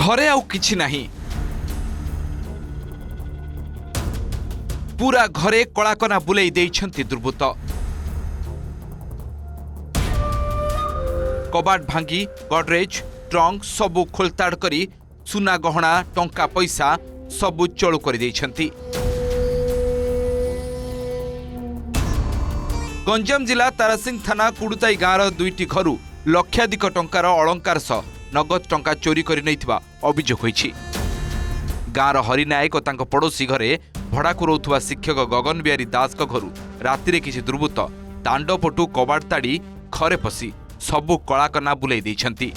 घरे आउ किछि नाही पूरा घरे कलाकना बुलाई देइछंती दुर्बृत्त कबाट भांगी गडरेज ट्रंक सबु खोलताड़ करी सुना गहना टंका पैसा सबु चोलु करि देइछंती। गंजाम जिला तारासिंह थाना कुडुताई गाँवर दुईटी घरू लक्षाधिक टंकार अलंकार सह नगद टंका चोरी कर नैथिबा अभियोग होईछि। गाँवर हरिनायक और तांको पड़ोसी घरे भड़ाकू रोथुवा शिक्षक गगन बिहारी दास घरू रातिरे किछि दुर्बृत्त दांडपटू कबाट ताड़ी घरे पसी सबु कलाकना बुलाई देइछंती।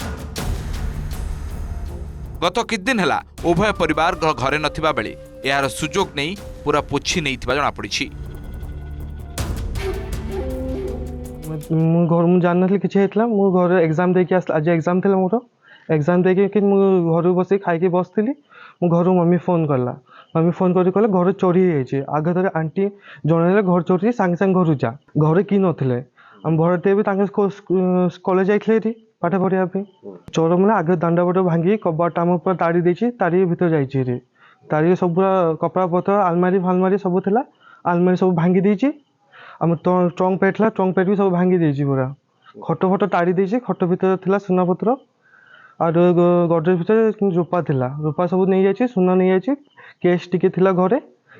गत किछ दिन हैला उभय परिवार घरे नथिबा बेले यार सुजोग नहीं पूरा पोछि नैथिबा जणा पड़िछि। घर मुझे जान नी कि मु घर एग्जाम देके आज एग्जाम थी मोर एग्जाम देके घर बस खाई बसती मो घर मम्मी फोन कला मम्मी फोन कर घर चोरी आगे थे आंटी जन घर चोरी सांगे सांगे घर जा घर कि नथिले आम भरटे भी कॉलेज जाइए पाठ पढ़ापी चोर मैंने आगे दांडापट भांगी कबाट आम पर ताड़ी देती ताड़ी भर जाइए ताड़ी सब कपड़ा पतर आलमारी फालमारी सब थिला आलमारी सब भांगी देती आम ट्रंक पेट था ट्रंक पेट भी सब भांगी देती पूरा खट फट ताड़ी देती खट भर था सुनापत्र और गडरेज भर रूपा थिला रूपा सब नहीं जाइए सुना नहीं जाइए केस टिके थिला घरे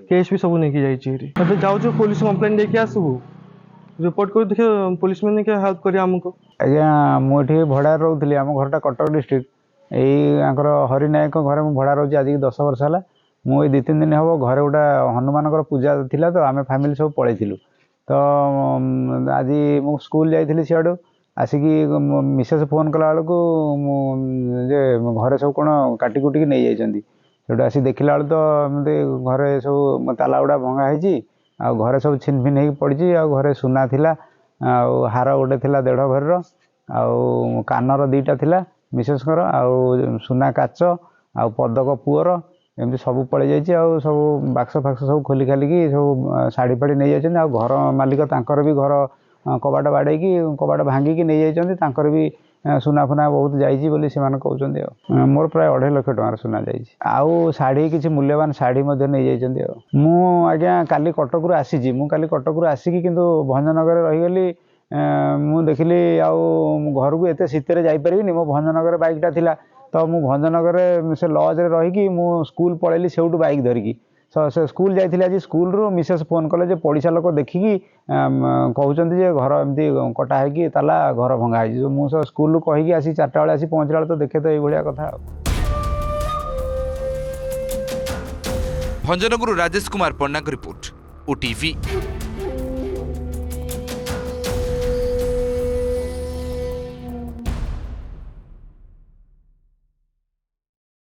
केस भी सब नहीं जाइए जाऊँ पुलिस कंप्लेन देके आसबू रिपोर्ट कर देखिए पुलिस मैंने क्या हेल्प करिए आमको। आज्ञा मुझे भड़ा रोली आम घरटा कटक डिस्ट्रिक्ट यही हरिनायक घरे मुझे भड़ा रोचे आज 10 वर्ष है मुझे 2-3 दिन हम घरे गोटा हनुमान पूजा थिला तो आम फैमिली सब पलैलु तो आज मु स्कूल जाइली सियाड़ू आसिकी मिसेस फोन कला बेलू घरे सब कौन काटी कुटिकी नहीं जाइए आसी देखला बेलू तो घरे सब ताला गुड़ा भंगा है आ घरे सब छिन फिन हो पड़ी आ घरे सुना थिला आ हार गोटे थिला 1.5 भर कानर 2टा थिला मिसेस सुना काच आ पदक पुअर एमती सब पड़े जाइए सब बाक्स फाक्स सब खोली खालिकी सब शाढ़ी फाड़ी नहीं जाइए आ घर मालिक तांकर भी घर कबाट बाड़े कबाट भांगिकी नहीं जाइए भी सुना फुना बहुत जाइए बोली से कहते मोर प्राय 2.5 लाख टंकार सुना जाइए शाढ़ी किसी मूल्यवान शाढ़ी नहीं जाइए मु आज्ञा काली कटक आसी मु काली कटक आसिकी किंतु भंजनगर रहीगली मु देखिली घर को एत शीत जापरि मो भंजनगर बाइकटा थिला तो मु भंजनगर से लज रहीकि मु स्कूल पलैली से बाइक धरिकी से स्कूल जाइए आज स्कूल रू मिसेस फोन कले पड़िशा लोक देखिकी कहते घर एमती कटा है ताला घर भंगा है मुझे स्कूल कहीकि आसी 4टा बेले आसी पहुँचला तो देखे तो ये कथा। भंजनगर राजेश कुमार पन्ना रिपोर्ट OTV।